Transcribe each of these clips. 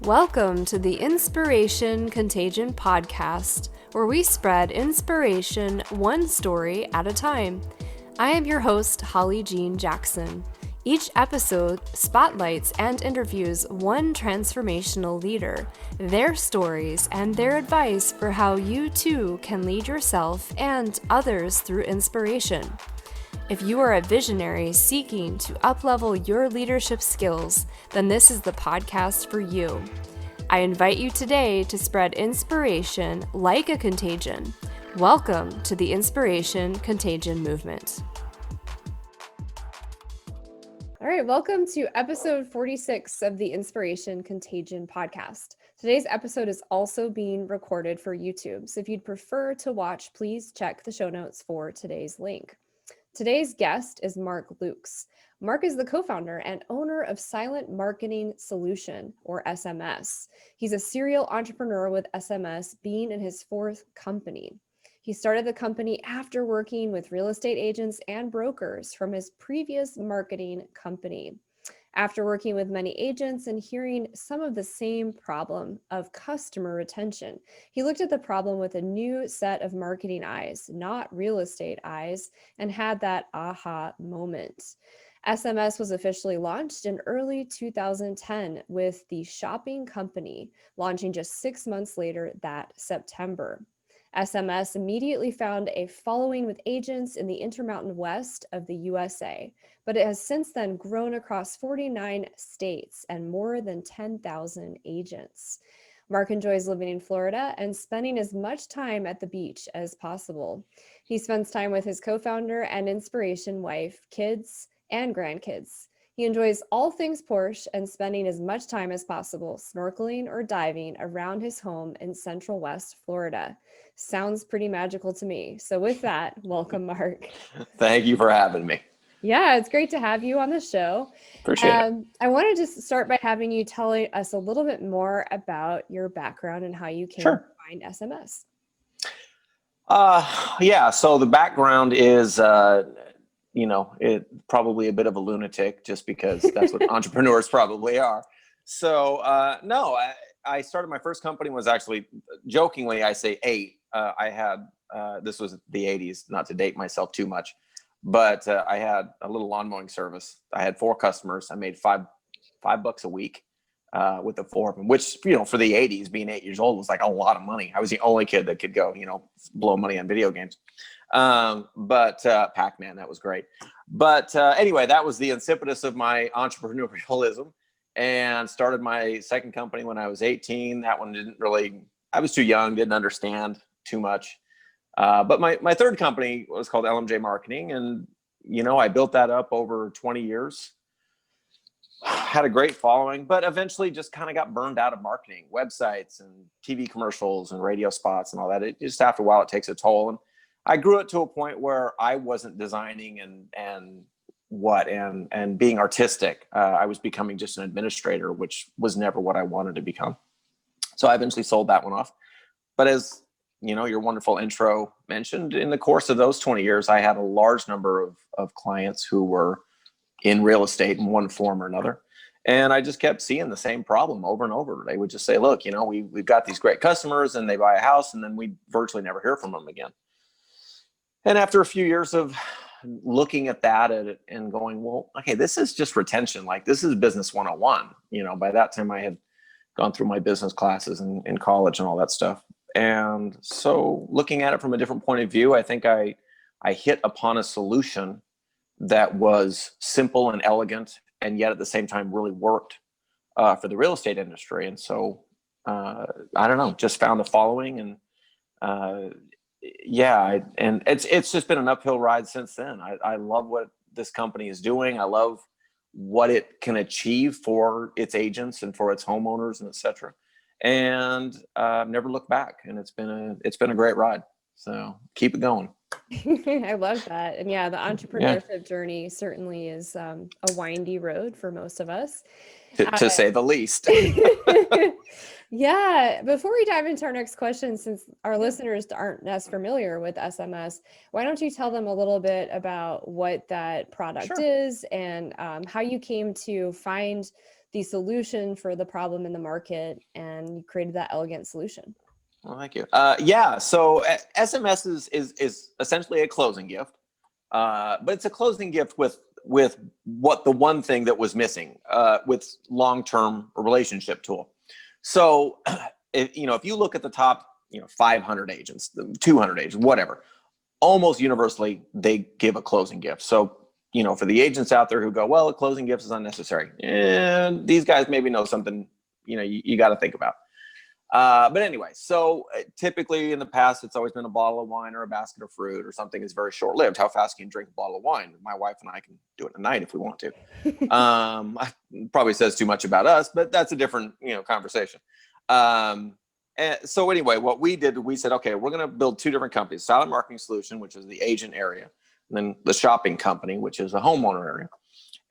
Welcome to the Inspiration Contagion podcast, where we spread inspiration one story at a time. I am your host, Holly Jean Jackson. Each episode spotlights and interviews one transformational leader, their stories, and their advice for how you too can lead yourself and others through inspiration. If you are a visionary seeking to uplevel your leadership skills, then this is the podcast for you. I invite you today to spread inspiration like a contagion. Welcome to the Inspiration Contagion movement. All right, welcome to episode 46 of the Inspiration Contagion podcast. Today's episode is also being recorded for YouTube, so if you'd prefer to watch, please check the show notes for today's link. Today's guest is Mark Lukes. Mark is the co-founder and owner of Silent Marketing Solution, or SMS. He's a serial entrepreneur with SMS being in his fourth company. He started the company after working with real estate agents and brokers from his previous marketing company. After working with many agents and hearing some of the same problem of customer retention, he looked at the problem with a new set of marketing eyes, not real estate eyes, and had that aha moment. SMS was officially launched in early 2010 with the shopping company, launching just 6 months later that September. SMS immediately found a following with agents in the Intermountain West of the USA, but it has since then grown across 49 states and more than 10,000 agents. Mark enjoys living in Florida and spending as much time at the beach as possible. He spends time with his co-founder and inspiration wife, kids, and grandkids. He enjoys all things Porsche and spending as much time as possible snorkeling or diving around his home in Central West Florida. Sounds pretty magical to me. So with that, welcome, Mark. Thank you for having me. Yeah, it's great to have you on the show. Appreciate it. I want to just start by having you tell us a little bit more about your background and how you came to find SMS. So the background is, probably a bit of a lunatic just because that's what entrepreneurs probably are. So, I started my first company was actually, jokingly, I say 8. This was the 80s, not to date myself too much, but I had a little lawn mowing service. I had 4 customers. I made $5 a week with the 4 of them, which, for the 80s, being 8 years old was like a lot of money. I was the only kid that could go, blow money on video games. But Pac-Man, that was great. But anyway, that was the incipitus of my entrepreneurialism, and started my second company when I was 18. That one I was too young, didn't understand too much. But my third company was called LMJ Marketing. And, I built that up over 20 years, had a great following, but eventually just kind of got burned out of marketing, websites and TV commercials and radio spots and all that. It just, after a while, it takes a toll. And I grew it to a point where I wasn't designing and being artistic. I was becoming just an administrator, which was never what I wanted to become. So I eventually sold that one off. But as your wonderful intro mentioned, in the course of those 20 years, I had a large number of clients who were in real estate in one form or another. And I just kept seeing the same problem over and over. They would just say, look, we've got these great customers and they buy a house and then we virtually never hear from them again. And after a few years of looking at that and going, well, okay, this is just retention. Like, this is business 101. By that time I had gone through my business classes in college and all that stuff. And so looking at it from a different point of view, I think I hit upon a solution that was simple and elegant, and yet at the same time really worked for the real estate industry. And so, just found a following, and and it's just been an uphill ride since then. I love what this company is doing. I love what it can achieve for its agents and for its homeowners and et cetera. And never looked back. And it's been a great ride. So keep it going. I love that. And yeah, the Yeah, entrepreneurship journey certainly is a windy road for most of us. Uh, to say the least. yeah, before we dive into our next question, since our Yeah, listeners aren't as familiar with SMS, why don't you tell them a little bit about what that product sure. is and how you came to find the solution for the problem in the market and you created that elegant solution? Well, thank you. Yeah, so SMS is essentially a closing gift, but it's a closing gift with what the one thing that was missing with long-term relationship tool. So, if you look at the top, 500 agents, 200 agents, whatever, almost universally they give a closing gift. So, for the agents out there who go, well, a closing gift is unnecessary, and these guys maybe know something, you got to think about. But anyway, so typically in the past, it's always been a bottle of wine or a basket of fruit or something is very short lived. How fast can you drink a bottle of wine? My wife and I can do it in a night if we want to. Probably says too much about us, but that's a different, conversation. And so anyway, what we did, we said, okay, we're going to build two different companies: Silent Marketing Solution, which is the agent area, and then the shopping company, which is the homeowner area.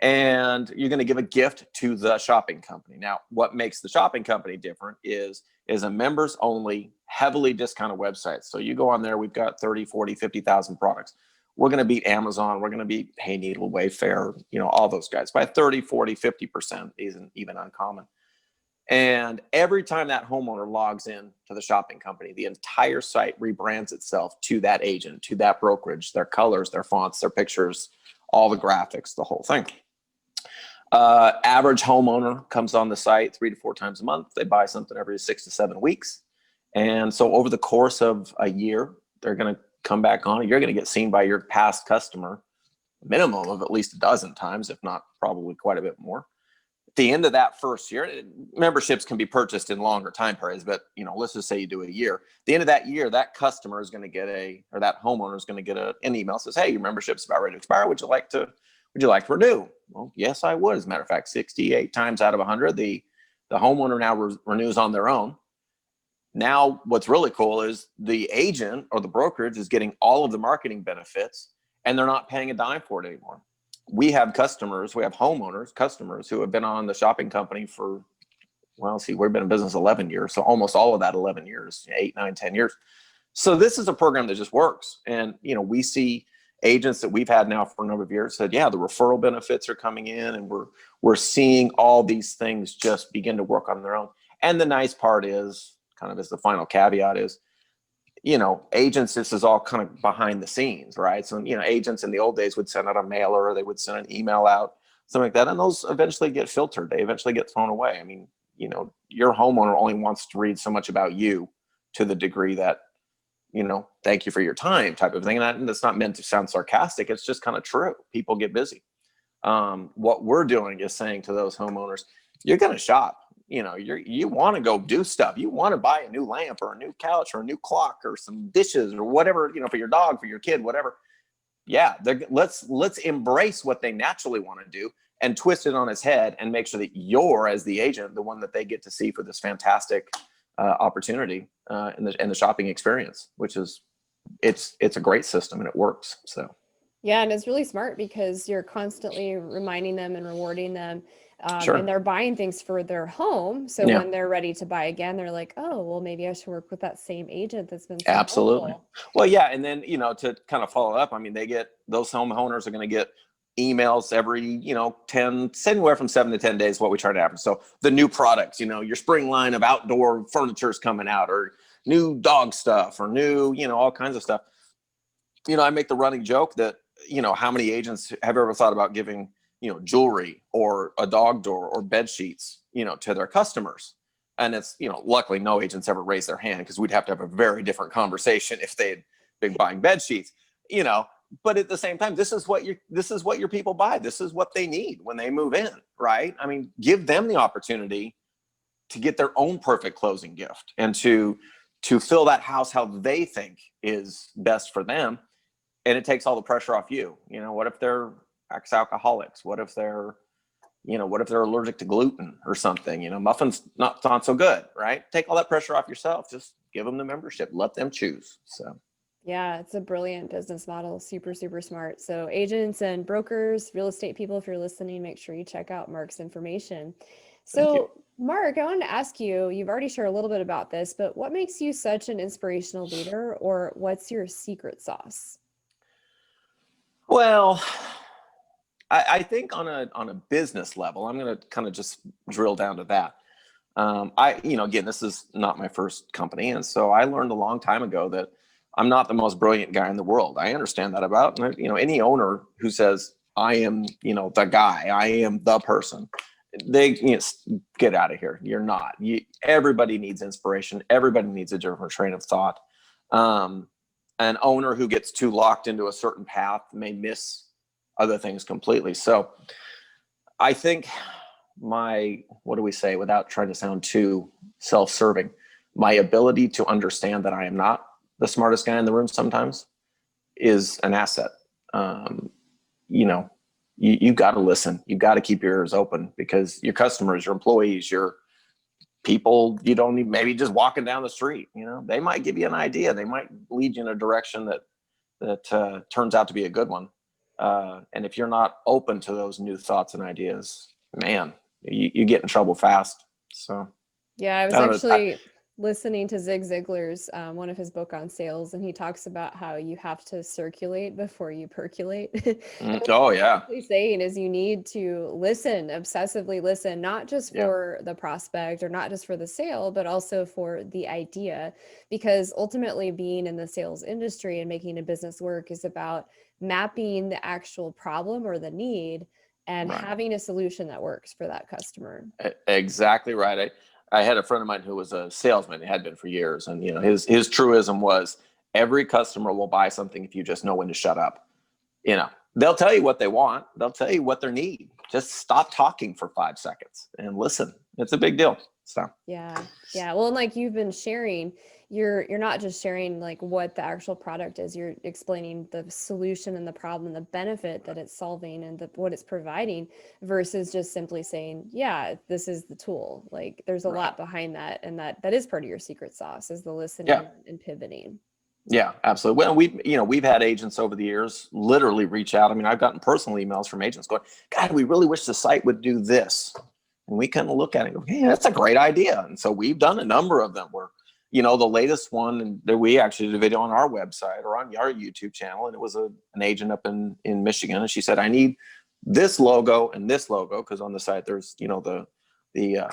And you're going to give a gift to the shopping company. Now, what makes the shopping company different is a members only, heavily discounted website. So you go on there, we've got 30, 40, 50,000 products. We're going to beat Amazon. We're going to beat Hey Needle, Wayfair, all those guys by 30, 40, 50%, isn't even uncommon. And every time that homeowner logs in to the shopping company, the entire site rebrands itself to that agent, to that brokerage, their colors, their fonts, their pictures, all the graphics, the whole thing. Average homeowner comes on the site 3 to 4 times a month. They buy something every 6 to 7 weeks. And so over the course of a year, they're going to come back on. You're going to get seen by your past customer, minimum of at least a dozen times, if not probably quite a bit more. At the end of that first year, memberships can be purchased in longer time periods, but let's just say you do a year. At the end of that year, that customer is going to get or that homeowner is going to get an email that says, hey, your membership's about ready to expire. Would you like to renew? Well, yes, I would. As a matter of fact, 68 times out of 100, the homeowner now renews on their own. Now, what's really cool is the agent or the brokerage is getting all of the marketing benefits, and they're not paying a dime for it anymore. We have homeowners, customers who have been on the shopping company for, we've been in business 11 years. So almost all of that 11 years, 8, 9, 10 years. So this is a program that just works. And, we see agents that we've had now for a number of years said, yeah, the referral benefits are coming in, and we're seeing all these things just begin to work on their own. And the nice part is, kind of as the final caveat is, agents, this is all kind of behind the scenes, right? So, agents in the old days would send out a mailer, or they would send an email out, something like that. And those eventually get filtered. They eventually get thrown away. I mean, your homeowner only wants to read so much about you, to the degree that, thank you for your time type of thing. And that's not meant to sound sarcastic. It's just kind of true. People get busy. What we're doing is saying to those homeowners, you're going to shop. You want to go do stuff. You want to buy a new lamp or a new couch or a new clock or some dishes or whatever, for your dog, for your kid, whatever. Yeah, let's embrace what they naturally want to do and twist it on its head and make sure that you're, as the agent, the one that they get to see for this fantastic opportunity in the shopping experience, which is it's a great system and it works. So. Yeah, and it's really smart because you're constantly reminding them and rewarding them. Sure. And they're buying things for their home. So Yeah. when they're ready to buy again, they're like, oh, well, maybe I should work with that same agent that's been so Absolutely. helpful. Well, yeah. And then, to kind of follow up, I mean, those homeowners are going to get emails every, 10, anywhere from 7 to 10 days, what we try to average. So the new products, your spring line of outdoor furniture is coming out, or new dog stuff, or new, all kinds of stuff. I make the running joke that, how many agents have ever thought about giving, jewelry or a dog door or bed sheets, to their customers? And it's, luckily no agents ever raised their hand, because we'd have to have a very different conversation if they'd been buying bed sheets, but at the same time, this is what your people buy. This is what they need when they move in, right? I mean, give them the opportunity to get their own perfect closing gift and to fill that house how they think is best for them. And it takes all the pressure off you. What if they're ex-alcoholics? What if they're allergic to gluten or something? Muffins not so good, right? Take all that pressure off yourself. Just give them the membership. Let them choose. So. Yeah, it's a brilliant business model. Super, super smart. So, agents and brokers, real estate people, if you're listening, make sure you check out Mark's information. Thank you. So, Mark, I wanted to ask you, you've already shared a little bit about this, but what makes you such an inspirational leader, or what's your secret sauce? Well, I think on a business level, I'm going to kind of just drill down to that. Again, this is not my first company, and so I learned a long time ago that I'm not the most brilliant guy in the world. I understand that about, any owner who says I am, the guy, I am the person. They get out of here. You're not. Everybody needs inspiration. Everybody needs a different train of thought. Um, an owner who gets too locked into a certain path may miss other things completely. So I think what do we say without trying to sound too self-serving, my ability to understand that I am not the smartest guy in the room sometimes is an asset. Um, you know, you got to listen. You got to keep your ears open, because your customers, your employees, your people, you don't need, maybe just walking down the street, they might give you an idea. They might lead you in a direction that turns out to be a good one. And if you're not open to those new thoughts and ideas, man, you get in trouble fast. So Yeah, I was I don't know. actually listening to Zig Ziglar's one of his book on sales, and he talks about how you have to circulate before you percolate. And what Oh he's yeah, basically saying is you need to listen, obsessively listen, not just yeah, for the prospect or not just for the sale, but also for the idea, because ultimately being in the sales industry and making a business work is about mapping the actual problem or the need and right. having a solution that works for that customer. Exactly right. I had a friend of mine who was a salesman. He had been for years, and his truism was every customer will buy something if you just know when to shut up. They'll tell you what they want. They'll tell you what they need. Just stop talking for 5 seconds and listen. It's a big deal. So Yeah. Yeah. Well, and like you've been sharing, you're not just sharing like what the actual product is, you're explaining the solution and the problem, the benefit that it's solving and what it's providing versus just simply saying, yeah, this is the tool. Like there's a right. lot behind that. And that is part of your secret sauce is the Yeah. listening and pivoting. Yeah, absolutely. Well, we've had agents over the years literally reach out. I mean, I've gotten personal emails from agents going, God, we really wish the site would do this. And we kind of look at it and go, hey, that's a great idea. And so we've done a number of them where, the latest one, and that we actually did a video on our website or on our YouTube channel. And it was an agent up in Michigan. And she said, I need this logo and this logo. Cause on the site, there's, the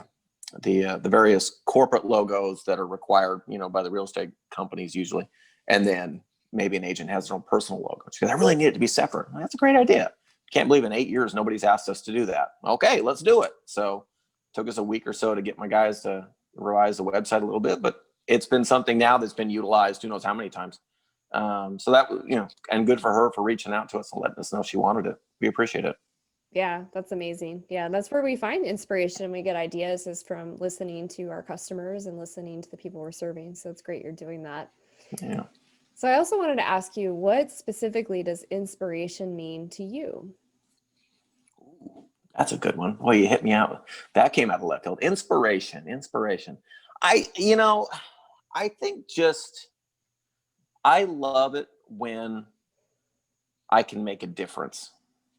various corporate logos that are required, by the real estate companies usually. And then maybe an agent has their own personal logo. She goes, I really need it to be separate. Well, that's a great idea. Can't believe in 8 years nobody's asked us to do that. Okay, let's do it. So it took us a week or so to get my guys to revise the website a little bit, but it's been something now that's been utilized who knows how many times. So that, and good for her for reaching out to us and letting us know she wanted it. We appreciate it. Yeah, that's amazing. Yeah, that's where we find inspiration and we get ideas is from listening to our customers and listening to the people we're serving. So it's great you're doing that. Yeah. So I also wanted to ask you, what specifically does inspiration mean to you? That's a good one. Boy, you hit me out. That came out of left field. Inspiration. I, I think I love it when I can make a difference.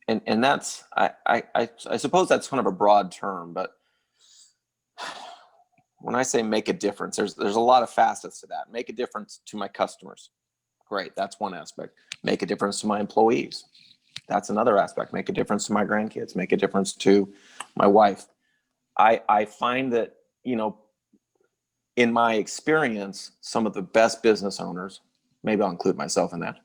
And that's, I suppose that's kind of a broad term, but when I say make a difference, there's a lot of facets to that. Make a difference to my customers. Great. That's one aspect. Make a difference to my employees. That's another aspect. Make a difference to my grandkids. Make a difference to my wife. I find that, in my experience, some of the best business owners, maybe I'll include myself in that,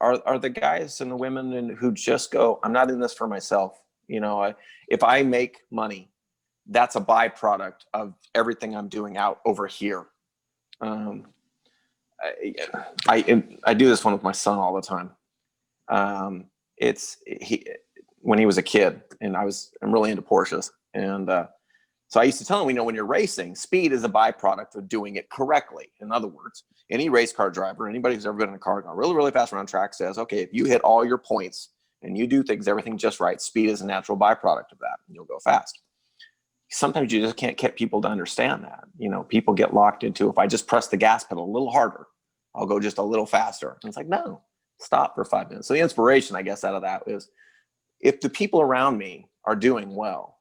are the guys and the women who just go, I'm not in this for myself. If I make money, that's a byproduct of everything I'm doing out over here. Um, I do this one with my son all the time. When he was a kid, and I'm really into Porsches, and so I used to tell him, when you're racing, speed is a byproduct of doing it correctly. In other words, any race car driver, anybody who's ever been in a car going really, really fast around track says, okay, if you hit all your points and you do everything just right, speed is a natural byproduct of that, and you'll go fast. Sometimes you just can't get people to understand that. People get locked into, if I just press the gas pedal a little harder, I'll go just a little faster. And it's like, no, stop for 5 minutes. So the inspiration, I guess, out of that is, if the people around me are doing well,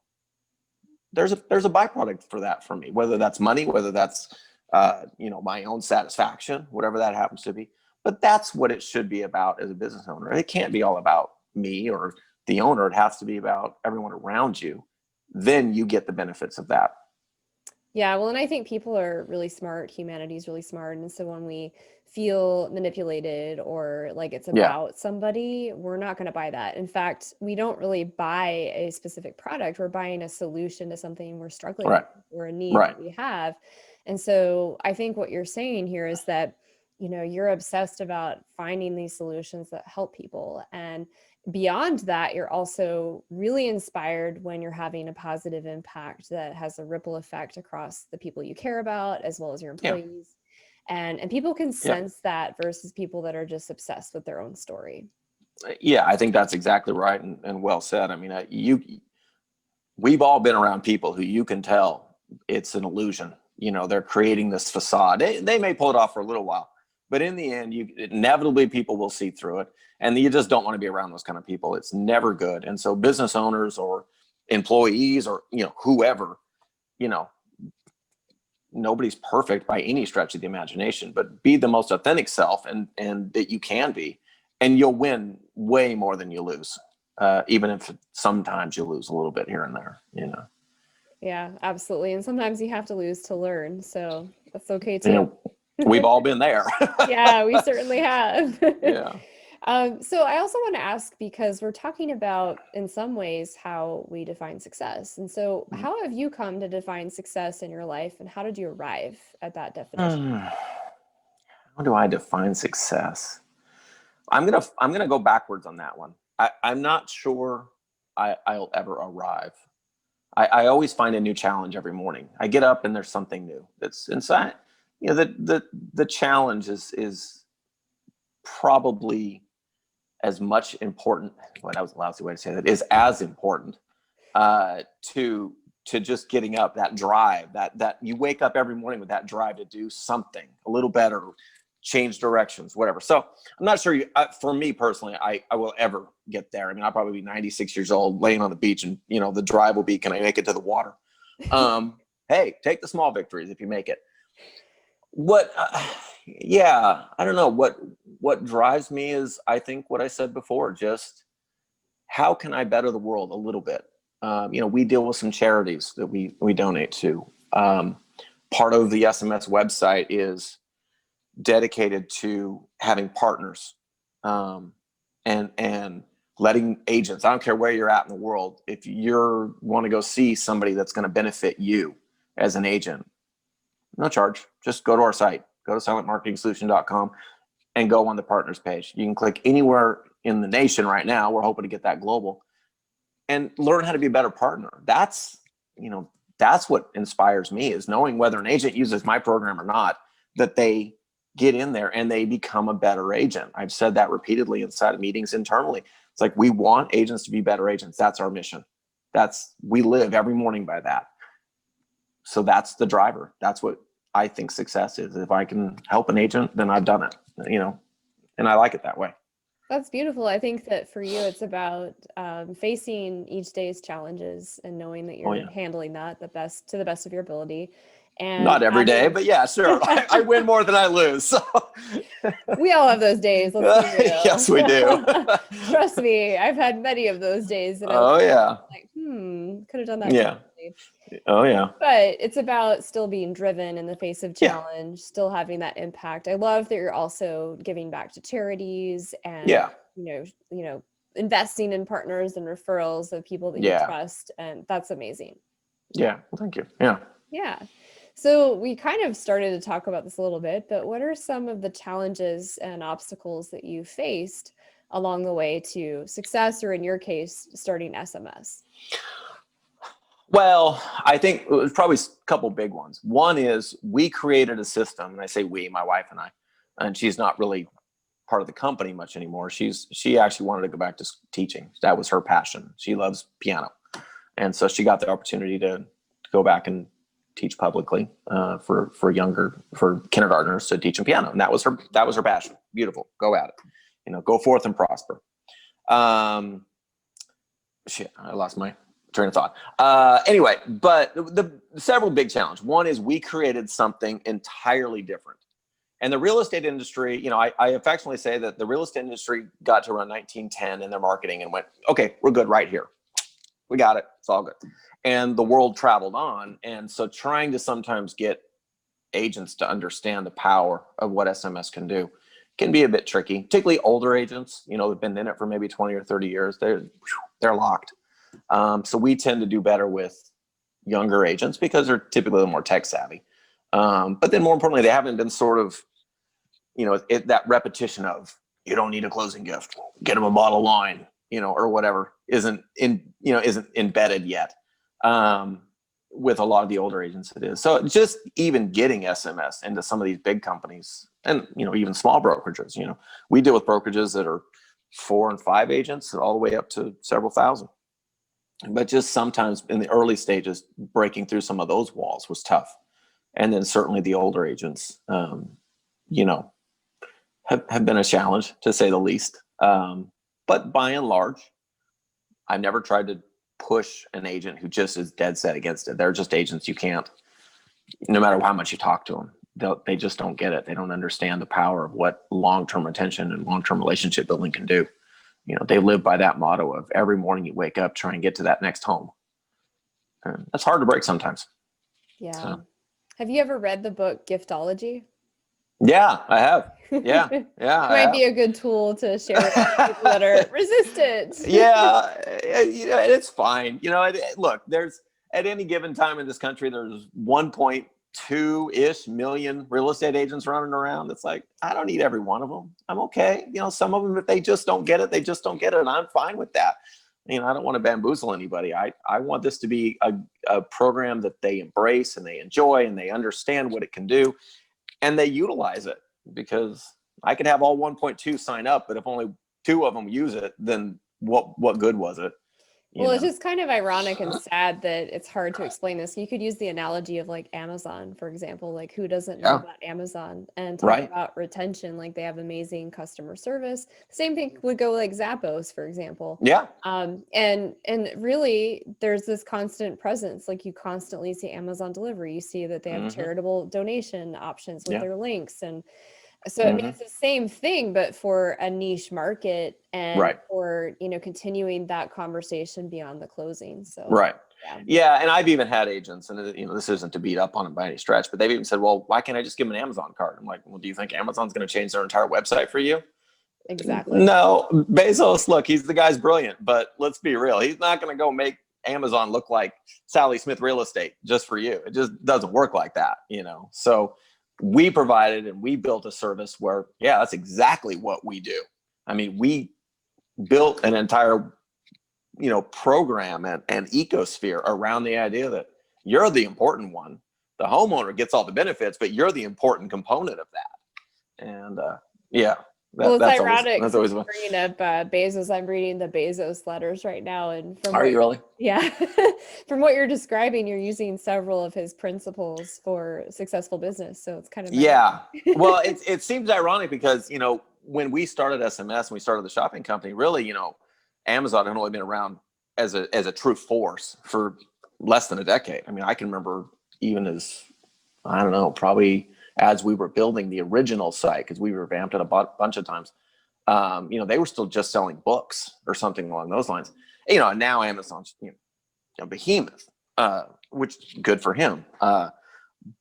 there's a byproduct for that for me, whether that's money, whether that's, my own satisfaction, whatever that happens to be. But that's what it should be about as a business owner. It can't be all about me or the owner. It has to be about everyone around you. Then you get the benefits of that. Yeah, well, and I think people are really smart. Humanity is really smart. And so when we feel manipulated or like it's about somebody, we're not going to buy that. In fact, we don't really buy a specific product. We're buying a solution to something we're struggling with or a need that we have. And so I think what you're saying here is that, you're obsessed about finding these solutions that help people. And beyond that, you're also really inspired when you're having a positive impact that has a ripple effect across the people you care about, as well as your employees. And people can sense that versus people that are just obsessed with their own story. Yeah, I think that's exactly right. And well said. I mean, we've all been around people who you can tell it's an illusion. They're creating this facade. They may pull it off for a little while, but in the end, inevitably people will see through it, and you just don't want to be around those kind of people. It's never good. And so business owners or employees or, whoever, nobody's perfect by any stretch of the imagination, but be the most authentic self and that you can be, and you'll win way more than you lose. Even if sometimes you lose a little bit here and there, Yeah, absolutely. And sometimes you have to lose to learn. So that's okay too. We've all been there. Yeah, we certainly have. Yeah. So I also want to ask, because we're talking about, in some ways, how we define success. And so how have you come to define success in your life, and how did you arrive at that definition? How do I define success? I'm gonna go backwards on that one. I'm not sure I'll ever arrive. I always find a new challenge every morning. I get up and there's something new that's inside. The challenge is probably as much important. Well, that was a lousy way to say that. Is as important to just getting up, that drive, that you wake up every morning with that drive to do something a little better, change directions, whatever. So I'm not sure for me personally, I will ever get there. I mean, I'll probably be 96 years old laying on the beach, and the drive will be, can I make it to the water? Hey, take the small victories if you make it. I don't know what drives me is, I think what I said before, just how can I better the world a little bit? We deal with some charities that we donate to. Part of the SMS website is dedicated to having partners, and letting agents, I don't care where you're at in the world, if you want to go see somebody that's going to benefit you as an agent, no charge, just go to our site, go to silentmarketingsolution.com and go on the partners page. You can click anywhere in the nation right now. We're hoping to get that global, and learn how to be a better partner. That's what inspires me, is knowing whether an agent uses my program or not, that they get in there and they become a better agent. I've said that repeatedly inside of meetings internally. It's like, we want agents to be better agents. That's our mission. We live every morning by that. So that's the driver. That's what I think success is. If I can help an agent, then I've done it, and I like it that way. That's beautiful. I think that for you, it's about facing each day's challenges and knowing that you're handling that to the best of your ability. And not every day, but yeah, sure. I win more than I lose. So. We all have those days. Let's be real. Yes, we do. Trust me, I've had many of those days. And could have done that. Yeah. Oh yeah. But it's about still being driven in the face of challenge, still having that impact. I love that you're also giving back to charities and investing in partners and referrals of people that you trust, and that's amazing. Yeah. Well, thank you. Yeah. Yeah. So we kind of started to talk about this a little bit, but what are some of the challenges and obstacles that you faced along the way to success, or in your case, starting SMS? Well, I think it was probably a couple big ones. One is, we created a system, and I say we, my wife and I, and she's not really part of the company much anymore. She actually wanted to go back to teaching. That was her passion. She loves piano. And so she got the opportunity to go back and teach publicly for kindergartners to teach them piano, and that was her passion. Beautiful, go at it, go forth and prosper. Shit, I lost my train of thought. Anyway, but the several big challenges. One is we created something entirely different. And the real estate industry, I affectionately say that the real estate industry got to around 1910 in their marketing and went, okay, we're good right here. We got it. It's all good. And the world traveled on. And so trying to sometimes get agents to understand the power of what SMS can do can be a bit tricky, particularly older agents, who've been in it for maybe 20 or 30 years. They're locked. So we tend to do better with younger agents because they're typically a little more tech savvy. But then more importantly, they haven't been sort of, that repetition of, you don't need a closing gift, get them a bottle of wine, or whatever isn't embedded yet. With a lot of the older agents it is. So just even getting SMS into some of these big companies and, even small brokerages, we deal with brokerages that are 4 and 5 agents all the way up to several thousand. But just sometimes in the early stages, breaking through some of those walls was tough. And then certainly the older agents, have been a challenge to say the least. But by and large, I've never tried to push an agent who just is dead set against it. They're just agents you can't, no matter how much you talk to them, they just don't get it. They don't understand the power of what long-term retention and long-term relationship building can do. They live by that motto of every morning you wake up, try and get to that next home. And that's hard to break sometimes. Yeah. So. Have you ever read the book Giftology? Yeah, I have. Yeah. Yeah. It might be a good tool to share with people that are resistant. Yeah. It's fine. Look, there's at any given time in this country, there's 1.2-ish million real estate agents running around. It's like, I don't need every one of them. I'm okay. Some of them, if they just don't get it, they just don't get it. And I'm fine with that. I don't want to bamboozle anybody. I want this to be a program that they embrace and they enjoy and they understand what it can do and they utilize it, because I could have all 1.2 sign up, but if only 2 of them use it, then what good was it? Well, it's just kind of ironic and sad that it's hard to explain this. You could use the analogy of like Amazon, for example, like who doesn't know about Amazon, and talk about retention. Like they have amazing customer service. The same thing would go like Zappos, for example. Yeah. And really there's this constant presence. Like you constantly see Amazon delivery. You see that they have charitable donation options with their links. And so I mean, it's the same thing, but for a niche market and for, continuing that conversation beyond the closing. So, yeah. And I've even had agents, and this isn't to beat up on them by any stretch, but they've even said, well, why can't I just give them an Amazon card? I'm like, well, do you think Amazon's going to change their entire website for you? Exactly. No, Bezos, look, he's the guy's brilliant, but let's be real. He's not going to go make Amazon look like Sally Smith Real Estate just for you. It just doesn't work like that, So we provided and we built a service where, that's exactly what we do. I mean, we built an entire, program and ecosphere around the idea that you're the important one. The homeowner gets all the benefits, but you're the important component of that. And well, it's ironic. That's always bringing up Bezos. I'm reading the Bezos letters right now, and are you really? Yeah, from what you're describing, you're using several of his principles for successful business. So it's kind of Well, it seems ironic because when we started SMS and we started the shopping company, really, Amazon had only been around as a true force for less than a decade. I mean, I can remember even as I don't know, probably as we were building the original site, because we revamped it a bunch of times, they were still just selling books or something along those lines. And now Amazon's a behemoth, which good for him.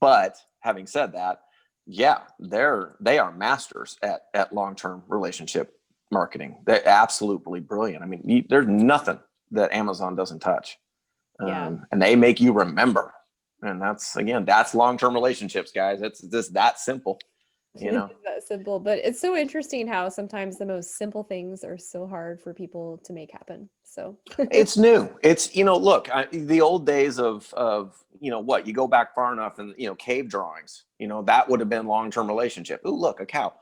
But having said that, they are masters at long-term relationship marketing. They're absolutely brilliant. I mean, there's nothing that Amazon doesn't touch, and they make you remember. And that's long-term relationships, guys. It's just that simple, It's that simple, but it's so interesting how sometimes the most simple things are so hard for people to make happen. So it's new. It's, look, the old days of you go back far enough and, cave drawings, that would have been long-term relationship. Ooh, look, a cow.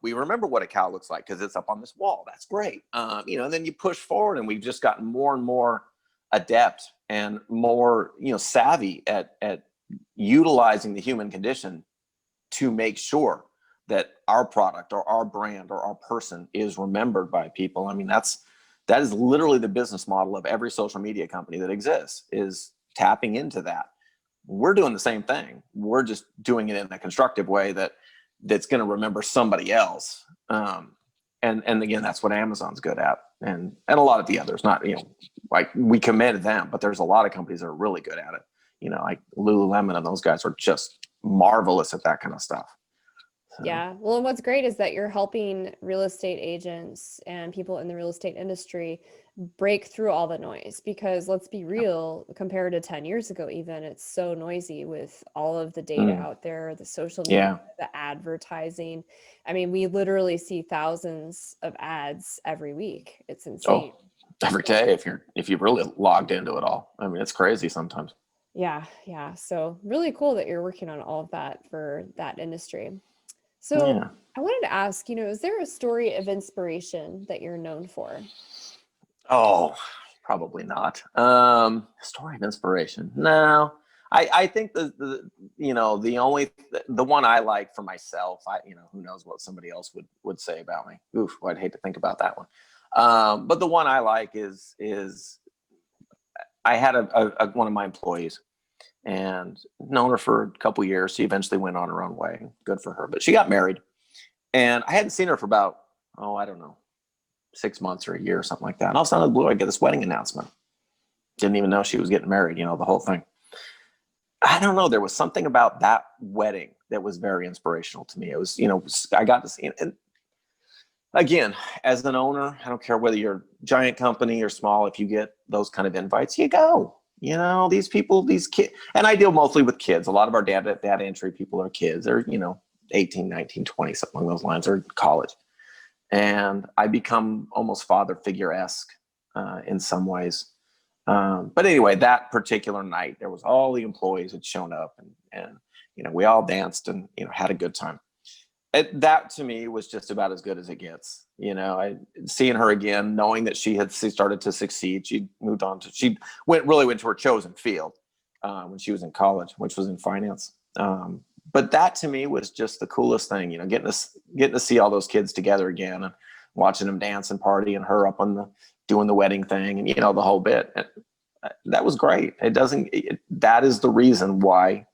We remember what a cow looks like because it's up on this wall. That's great. And then you push forward and we've just gotten more and more adept and more, savvy at utilizing the human condition to make sure that our product or our brand or our person is remembered by people. I mean, that is literally the business model of every social media company that exists, is tapping into that. We're doing the same thing. We're just doing it in a constructive way that's going to remember somebody else. And again, that's what Amazon's good at, and a lot of the others. Not, like, we commend them, but there's a lot of companies that are really good at it. Like Lululemon and those guys are just marvelous at that kind of stuff. So. Yeah. Well, and what's great is that you're helping real estate agents and people in the real estate industry break through all the noise, because let's be real, compared to 10 years ago, even, it's so noisy with all of the data out there, the social media, the advertising. I mean, we literally see thousands of ads every week. It's insane. Every day, if you've really logged into it all. I mean, it's crazy sometimes. Yeah. Yeah. So really cool that you're working on all of that for that industry. So I wanted to ask, is there a story of inspiration that you're known for? Oh, probably not. Story of inspiration. No, I think the one I like for myself, who knows what somebody else would say about me. Oof, I'd hate to think about that one. But the one I like is I had one of my employees, and known her for a couple years. She eventually went on her own way. Good for her. But she got married, and I hadn't seen her for about, I don't know, 6 months or a year or something like that. And all of a sudden, out of the blue, I get this wedding announcement. Didn't even know she was getting married, the whole thing. I don't know. There was something about that wedding that was very inspirational to me. It was, I got to see it. And again, as an owner, I don't care whether you're a giant company or small, if you get those kind of invites, you go. These people, these kids, and I deal mostly with kids. A lot of our data entry people are kids. They're, 18, 19, 20, something along those lines, or college. And I become almost father figure-esque in some ways. But anyway, that particular night, there was all the employees had shown up, and we all danced and, had a good time. That to me was just about as good as it gets. Seeing her again, knowing that she started to succeed. She moved on she went to her chosen field when she was in college, which was in finance. But that to me was just the coolest thing, getting to see all those kids together again and watching them dance and party, and her up on doing the wedding thing, and the whole bit. And that was great. That is the reason why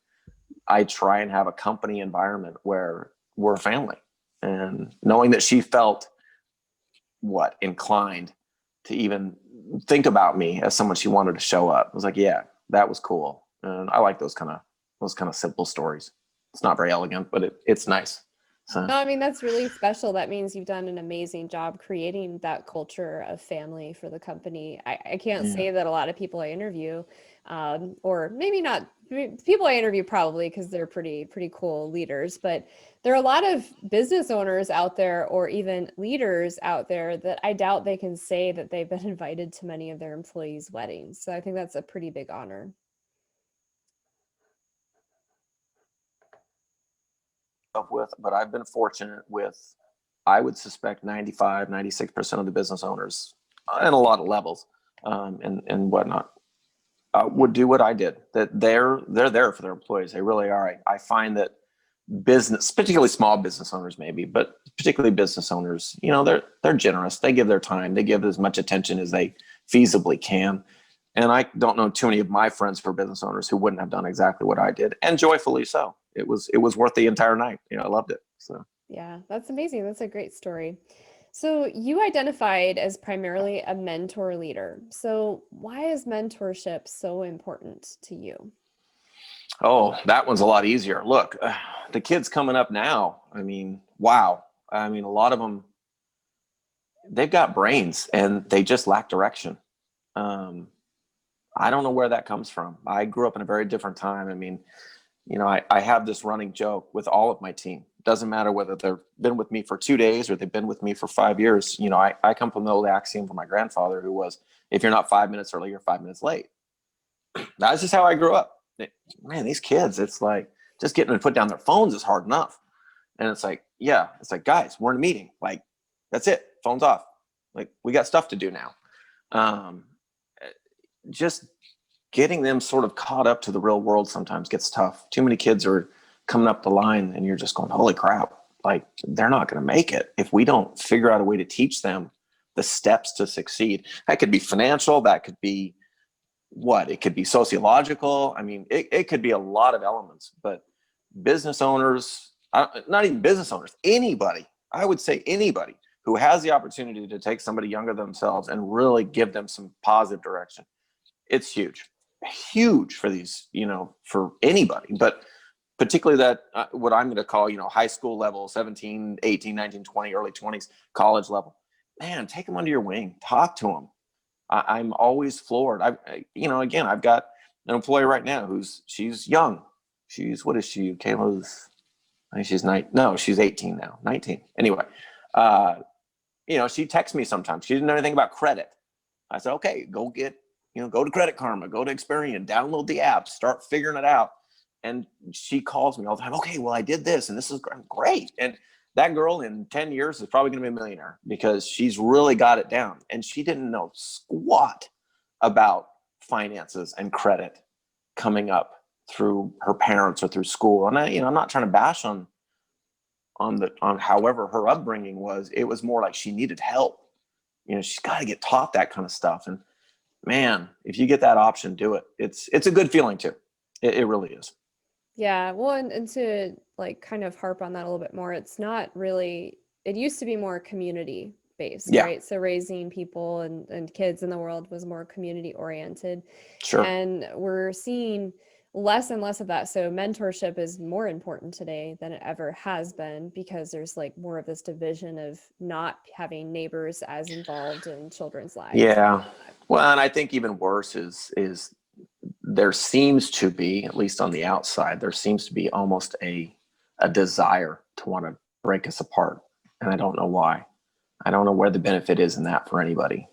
I try and have a company environment where we're a family, and knowing that she felt inclined to even think about me as someone she wanted to show up. I was like, yeah, that was cool. And I like those kind of simple stories. It's not very elegant, but it's nice. So. No, I mean, that's really special. That means you've done an amazing job creating that culture of family for the company. I can't say that a lot of people I interview, or maybe not people I interview, probably because they're pretty cool leaders, but there are a lot of business owners out there, or even leaders out there, that I doubt they can say that they've been invited to many of their employees' weddings. So I think that's a pretty big honor. With, but I've been fortunate with, I would suspect 95, 96% of the business owners and a lot of levels and whatnot would do what I did. That they're there for their employees. They really are. I find that business, particularly small business owners maybe, but particularly business owners, they're generous. They give their time. They give as much attention as they feasibly can. And I don't know too many of my friends who are business owners who wouldn't have done exactly what I did, and joyfully so. It was worth the entire night. I loved it. So yeah, that's amazing. That's a great story. So you identified as primarily a mentor leader. So why is mentorship so important to you? Oh, that one's a lot easier. Look, the kids coming up now, I mean, wow. I mean, a lot of them, they've got brains and they just lack direction. I don't know where that comes from. I grew up in a very different time. I mean, I have this running joke with all of my team. It doesn't matter whether they've been with me for 2 days or they've been with me for 5 years. I come from the old axiom from my grandfather, who was, if you're not 5 minutes early, you're 5 minutes late. That's just how I grew up. Man, these kids, it's like just getting them to put down their phones is hard enough. And it's like, guys, we're in a meeting. Like, that's it. Phone's off. Like, we got stuff to do now. Just getting them sort of caught up to the real world sometimes gets tough. Too many kids are coming up the line and you're just going, holy crap, like they're not going to make it if we don't figure out a way to teach them the steps to succeed. That could be financial, that could be it could be sociological. I mean, it could be a lot of elements, but business owners, not even business owners, anybody, I would say anybody who has the opportunity to take somebody younger than themselves and really give them some positive direction, it's huge for these, for anybody, but particularly that what I'm going to call, high school level, 17, 18, 19, 20, early 20s, college level. Man, take them under your wing, talk to them. I'm always floored. Again, I've got an employee right now she's young. What is she? Kayla's, I think she's she's 18 now, 19. Anyway, she texts me sometimes. She didn't know anything about credit. I said, okay, go to Credit Karma, go to Experian, download the app, start figuring it out. And she calls me all the time. Okay, well, I did this and this is great. And that girl in 10 years is probably going to be a millionaire because she's really got it down. And she didn't know squat about finances and credit coming up through her parents or through school. And I'm not trying to bash on however her upbringing was. It was more like she needed help. She's got to get taught that kind of stuff. And man, if you get that option, do it. It's a good feeling too. It really is. Yeah, well, and to like kind of harp on that a little bit more, it's not really, it used to be more community based, Yeah. right? So raising people and kids in the world was more community oriented. Sure. And we're seeing less and less of that. So mentorship is more important today than it ever has been because there's like more of this division of not having neighbors as involved in children's lives. Yeah. Well, and I think even worse is there seems to be, at least on the outside, there seems to be almost a desire to want to break us apart. And I don't know why. I don't know where the benefit is in that for anybody.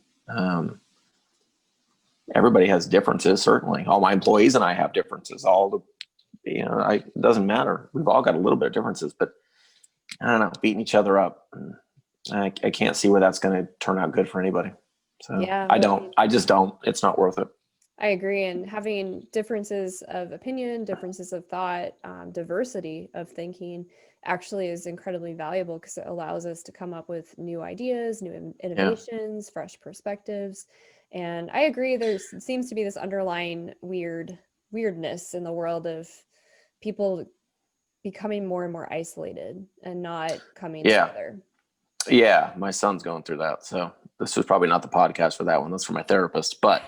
Everybody has differences, certainly. All my employees and I have differences. It doesn't matter. We've all got a little bit of differences, but I don't know, beating each other up. I can't see where that's going to turn out good for anybody. So yeah, I just don't. It's not worth it. I agree. And having differences of opinion, differences of thought, diversity of thinking actually is incredibly valuable because it allows us to come up with new ideas, new innovations, fresh perspectives. And I agree, there seems to be this underlying weirdness in the world of people becoming more and more isolated and not coming together. Yeah, my son's going through that. So this was probably not the podcast for that one. That's for my therapist. But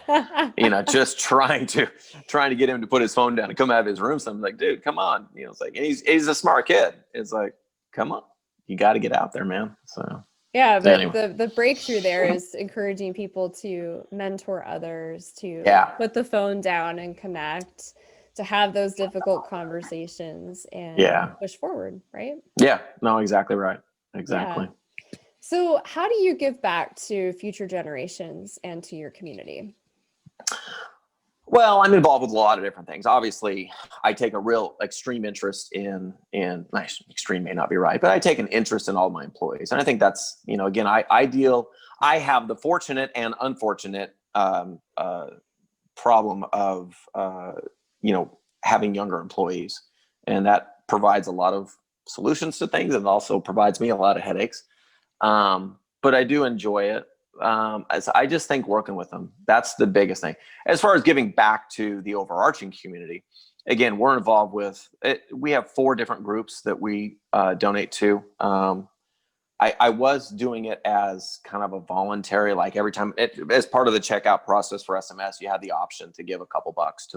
just trying to get him to put his phone down and come out of his room. So I'm like, dude, come on. It's like, and he's a smart kid. It's like, come on, you got to get out there, man. So yeah, but anyway. the breakthrough there is encouraging people to mentor others, to put the phone down and connect, to have those difficult conversations and push forward, right? Yeah, no, exactly right. Exactly. Yeah. So how do you give back to future generations and to your community? Well, I'm involved with a lot of different things. Obviously, I take a real extreme interest in extreme may not be right, but I take an interest in all my employees. And I think that's, again, I have the fortunate and unfortunate problem of, having younger employees. And that provides a lot of solutions to things and also provides me a lot of headaches. But I do enjoy it. I just think working with them, that's the biggest thing. As far as giving back to the overarching community, again, we're involved with it. We have 4 different groups that we donate to. I was doing it as kind of a voluntary, like every time as part of the checkout process for SMS, you had the option to give a couple bucks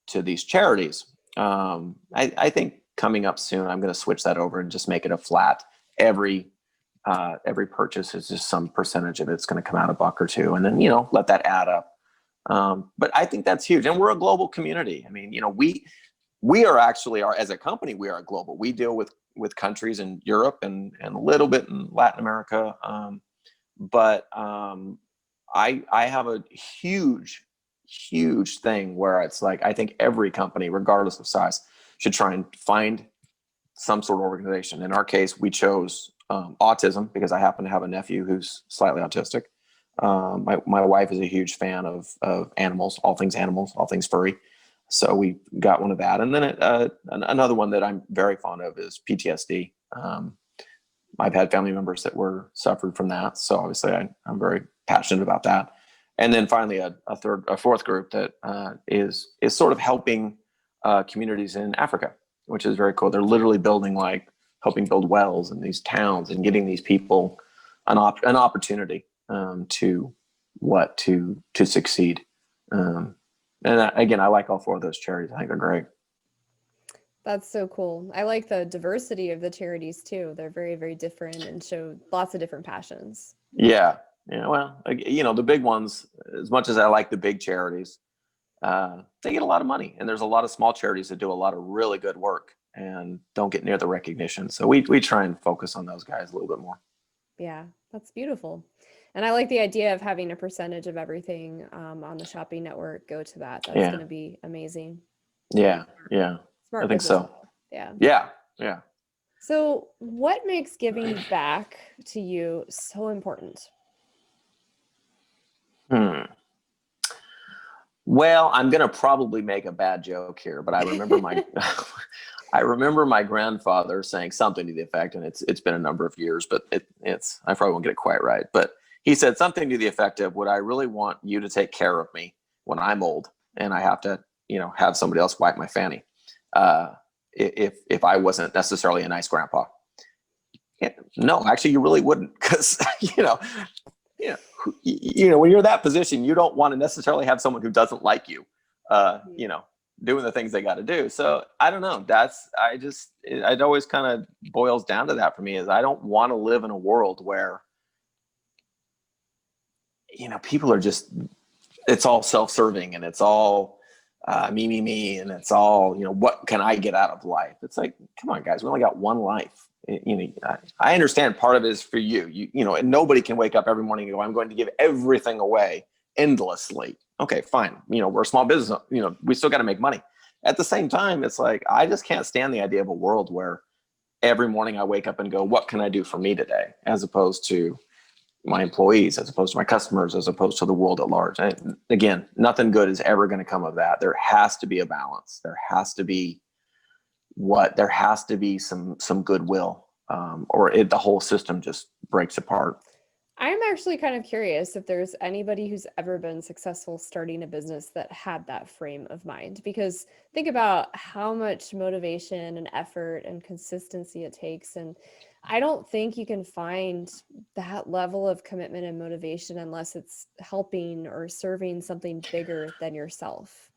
to these charities. I think coming up soon, I'm going to switch that over and just make it a flat. Every purchase is just some percentage of it's going to come out $1 or $2, and then let that add up. But I think that's huge, and we're a global community. I mean, we are actually as a company, we are global. We deal with countries in Europe and a little bit in Latin America, but I have a huge thing where it's like I think every company, regardless of size, should try and find some sort of organization. In our case, we chose autism because I happen to have a nephew who's slightly autistic. My wife is a huge fan of animals, all things furry. So we got one of that. And then another one that I'm very fond of is PTSD. I've had family members that were suffered from that. So obviously I'm very passionate about that. And then finally a fourth group that is sort of helping communities in Africa, which is very cool. They're literally helping build wells in these towns and getting these people an opportunity to succeed. And again, I like all four of those charities. I think they're great. That's so cool. I like the diversity of the charities too. They're very, very different and show lots of different passions. Yeah. Yeah. Well, the big ones, as much as I like the big charities, they get a lot of money, and there's a lot of small charities that do a lot of really good work and don't get near the recognition. So we try and focus on those guys a little bit more. Yeah, that's beautiful. And I like the idea of having a percentage of everything on the shopping network go to that. That's going to be amazing. Yeah. Yeah. Smart I think business. so. Yeah. Yeah. Yeah. So what makes giving back to you so important? Well, I'm going to probably make a bad joke here, but I remember my grandfather saying something to the effect, and it's been a number of years, but I probably won't get it quite right, but he said something to the effect of, would I really want you to take care of me when I'm old and I have to, have somebody else wipe my fanny? If I wasn't necessarily a nice grandpa. Yeah, no, actually you really wouldn't, because, when you're in that position, you don't want to necessarily have someone who doesn't like you, doing the things they got to do. So I don't know. It always kind of boils down to that for me, is I don't want to live in a world where, people are just, it's all self-serving, and it's all me, and it's all, what can I get out of life? It's like, come on, guys, we only got one life. I understand part of it is for you, and nobody can wake up every morning and go, I'm going to give everything away endlessly. Okay, fine. We're a small business, we still got to make money. At the same time, it's like, I just can't stand the idea of a world where every morning I wake up and go, what can I do for me today? As opposed to my employees, as opposed to my customers, as opposed to the world at large. And again, nothing good is ever going to come of that. There has to be a balance. There has to be some goodwill, or the whole system just breaks apart. I'm actually kind of curious if there's anybody who's ever been successful starting a business that had that frame of mind, because think about how much motivation and effort and consistency it takes. And I don't think you can find that level of commitment and motivation unless it's helping or serving something bigger than yourself.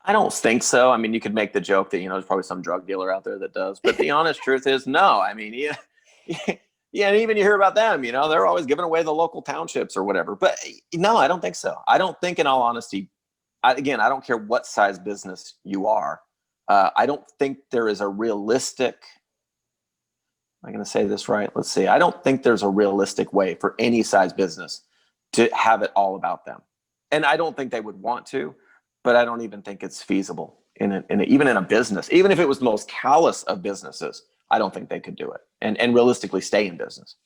I don't think so. I mean, you could make the joke that, there's probably some drug dealer out there that does, but the honest truth is no. I mean, yeah, and even you hear about them, they're always giving away the local townships or whatever. But no, I don't think so. I don't think, in all honesty, I don't care what size business you are. I don't think there is a realistic, am I going to say this right? Let's see. I don't think there's a realistic way for any size business to have it all about them. And I don't think they would want to, but I don't even think it's feasible even in a business. Even if it was the most callous of businesses, I don't think they could do it and realistically stay in business.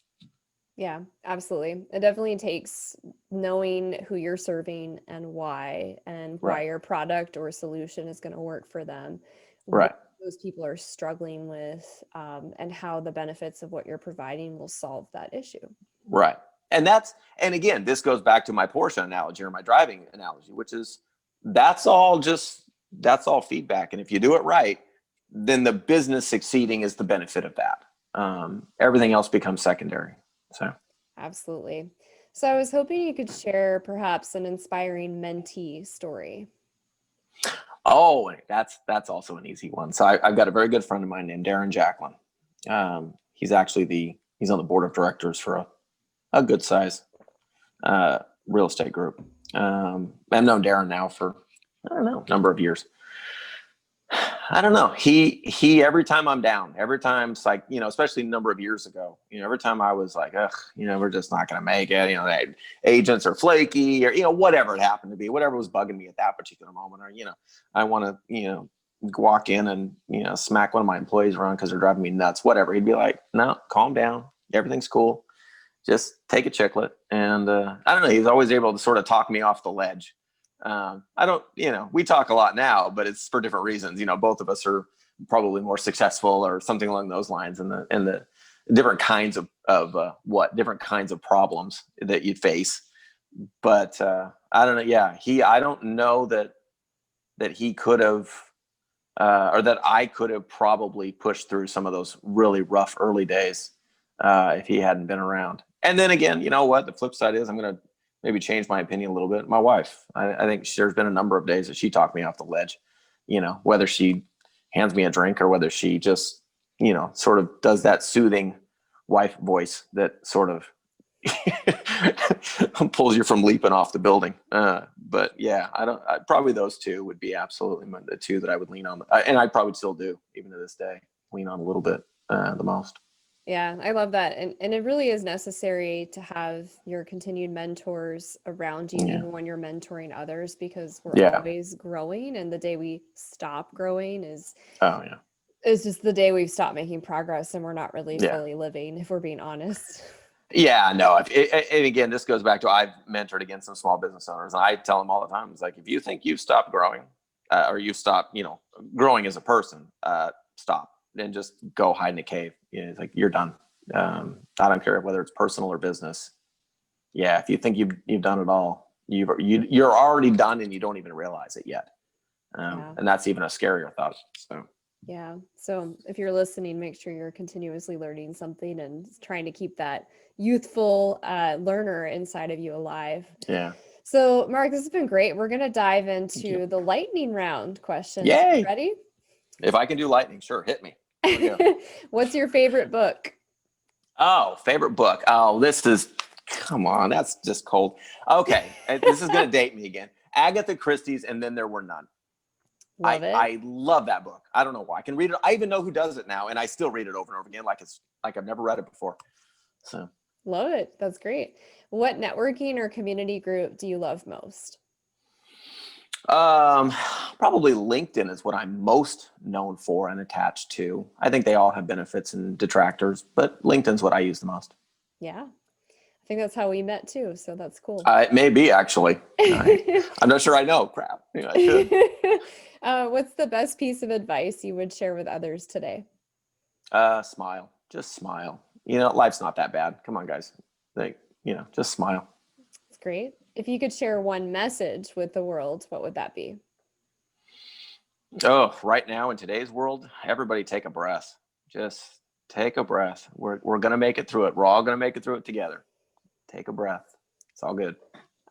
Yeah, absolutely. It definitely takes knowing who you're serving and why Right. your product or solution is going to work for them. Right. What those people are struggling with, and how the benefits of what you're providing will solve that issue. Right. And again, this goes back to my Porsche analogy or my driving analogy, which is that's all feedback. And if you do it right, then the business succeeding is the benefit of that. Everything else becomes secondary. So Absolutely. So I was hoping you could share perhaps an inspiring mentee story. Oh, that's also an easy one. So I've got a very good friend of mine named Darren Jacklin. He's actually he's on the board of directors for a good size real estate group. I've known Darren now for, I don't know, a number of years. I don't know. He every time I'm down, every time it's like, especially a number of years ago, every time I was like, ugh, we're just not going to make it, the agents are flaky, or, whatever it happened to be, whatever was bugging me at that particular moment, or, I want to, walk in and, smack one of my employees around because they're driving me nuts, whatever. He'd be like, no, calm down. Everything's cool. just take a chiclet. And I don't know, he's always able to sort of talk me off the ledge. I don't, we talk a lot now, but it's for different reasons. Both of us are probably more successful or something along those lines, and the different kinds of different kinds of problems that you face. But I don't know. Yeah, I don't know that he could have, or that I could have probably pushed through some of those really rough early days if he hadn't been around. And then again, you know what? The flip side is I'm going to maybe change my opinion a little bit. My wife, I think there's been a number of days that she talked me off the ledge, whether she hands me a drink or whether she just, sort of does that soothing wife voice that sort of pulls you from leaping off the building. But yeah, probably those two would be absolutely the two that I would lean on. And I probably still do, even to this day, lean on a little bit the most. Yeah, I love that. And it really is necessary to have your continued mentors around you, even when you're mentoring others, because we're always growing. And the day we stop growing is just the day we've stopped making progress, and we're not really fully living, if we're being honest. Yeah, no. And again, this goes back to, I've mentored against some small business owners. And I tell them all the time, it's like, if you think you've stopped growing or you've stopped, growing as a person, stop and just go hide in a cave. It's like, you're done. I don't care whether it's personal or business. Yeah. If you think you've done it all, you're already done and you don't even realize it yet. And that's even a scarier thought. So. Yeah. So if you're listening, make sure you're continuously learning something and trying to keep that youthful learner inside of you alive. Yeah. So Mark, this has been great. We're going to dive into the lightning round questions. Yay. Ready? If I can do lightning, sure. Hit me. What's your favorite book? Oh, favorite book. Oh, come on. That's just cold. Okay. This is going to date me again. Agatha Christie's And Then There Were None. Love it. I love that book. I don't know why. I can read it. I even know who does it now, and I still read it over and over again, like I've never read it before. So love it. That's great. What networking or community group do you love most? Probably LinkedIn is what I'm most known for and attached to. I think they all have benefits and detractors, but LinkedIn's what I use the most. Yeah. I think that's how we met too. So that's cool. It may be, actually. I'm not sure I know. Crap. Yeah, I should. What's the best piece of advice you would share with others today? Smile. Just smile. Life's not that bad. Come on, guys. Just smile. That's great. If you could share one message with the world, what would that be? Oh, right now in today's world, everybody take a breath. Just take a breath. We're going to make it through it. We're all going to make it through it together. Take a breath. It's all good.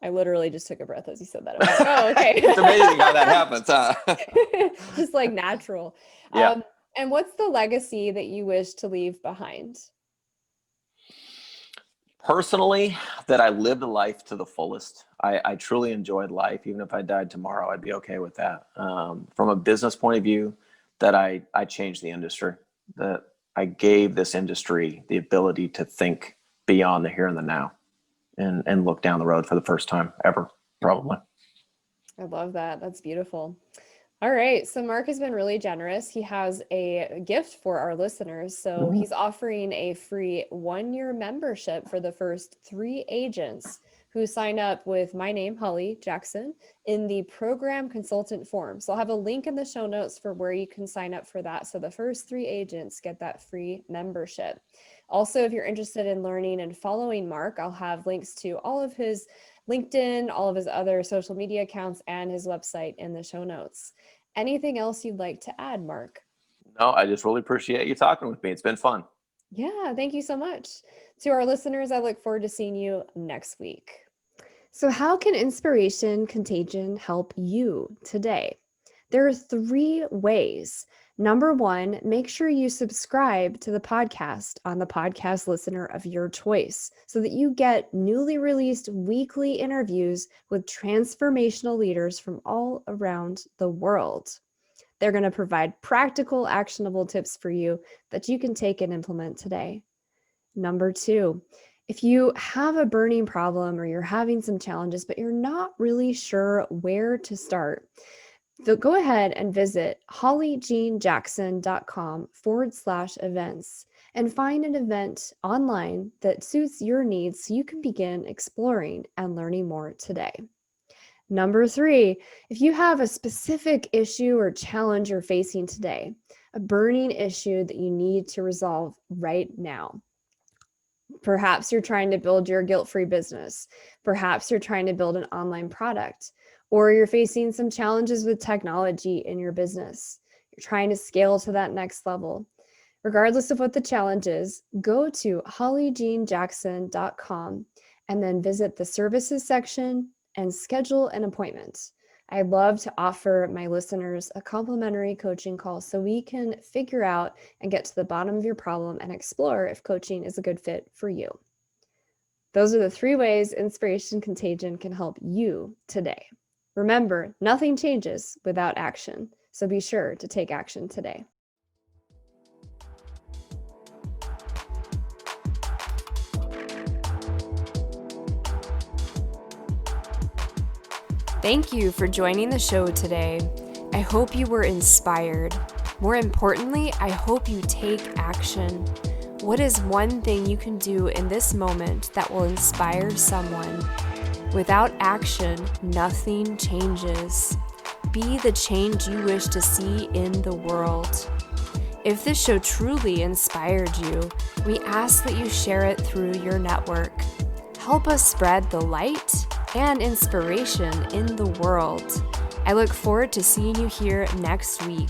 I literally just took a breath as you said that. Like, oh, okay. It's amazing how that happens, huh? Just like natural. Yeah. And what's the legacy that you wish to leave behind? Personally, that I lived life to the fullest. I truly enjoyed life. Even if I died tomorrow, I'd be okay with that. From a business point of view, that I changed the industry, that I gave this industry the ability to think beyond the here and the now and look down the road for the first time ever, probably. I love that. That's beautiful. All right. So Mark has been really generous. He has a gift for our listeners. So he's offering a free 1-year membership for the first 3 agents who sign up with my name, Holly Jackson, in the program consultant form. So I'll have a link in the show notes for where you can sign up for that. So the first 3 agents get that free membership. Also, if you're interested in learning and following Mark, I'll have links to all of his LinkedIn, all of his other social media accounts, and his website in the show notes. Anything else you'd like to add, Mark? No, I just really appreciate you talking with me. It's been fun. Yeah, thank you so much. To our listeners, I look forward to seeing you next week. So how can inspiration contagion help you today? There are 3 ways. Number 1, make sure you subscribe to the podcast on the podcast listener of your choice so that you get newly released weekly interviews with transformational leaders from all around the world. They're going to provide practical, actionable tips for you that you can take and implement today. Number 2, if you have a burning problem or you're having some challenges, but you're not really sure where to start, go ahead and visit hollyjeanjackson.com/events and find an event online that suits your needs so you can begin exploring and learning more today. Number 3, if you have a specific issue or challenge you're facing today, a burning issue that you need to resolve right now. Perhaps you're trying to build your guilt-free business. Perhaps you're trying to build an online product, or you're facing some challenges with technology in your business. You're trying to scale to that next level. Regardless of what the challenge is, go to hollyjeanjackson.com and then visit the services section and schedule an appointment. I'd love to offer my listeners a complimentary coaching call so we can figure out and get to the bottom of your problem and explore if coaching is a good fit for you. Those are the 3 ways Inspiration Contagion can help you today. Remember, nothing changes without action, so be sure to take action today. Thank you for joining the show today. I hope you were inspired. More importantly, I hope you take action. What is one thing you can do in this moment that will inspire someone? Without action, nothing changes. Be the change you wish to see in the world. If this show truly inspired you, we ask that you share it through your network. Help us spread the light and inspiration in the world. I look forward to seeing you here next week.